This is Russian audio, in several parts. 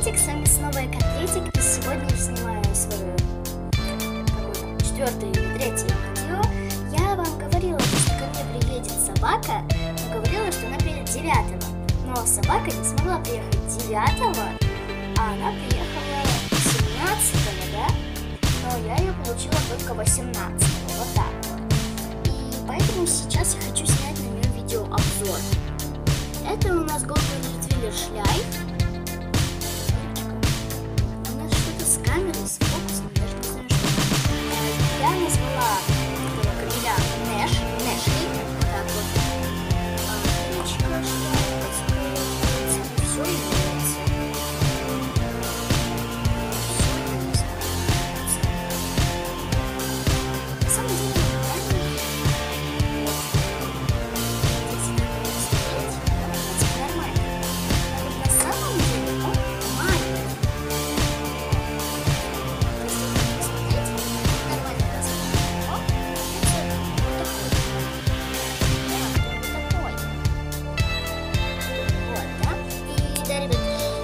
приветик, с вами снова я, Котлетик, и сегодня я снимаю свое четвертое или третье видео. Я вам говорила, что ко мне приедет собака, но говорила, что она приедет 9-го. Но собака не смогла приехать 9-го, а она приехала 17-го, да? Но я ее получила только 18-го, вот так вот. И поэтому сейчас я хочу снять на нее видеообзор. Это у нас Golden Retriever Schleich. У нас что-то с камерой, с фокусом, даже не знаю, что это. Я назвала этого короля Нэшли. Так вот. Все является. На самом деле,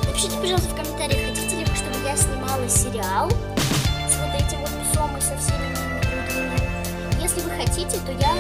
напишите, пожалуйста, в комментариях, хотите ли вы, чтобы я снимала сериал с вот этим вот псом и со всеми другими. Если вы хотите, то я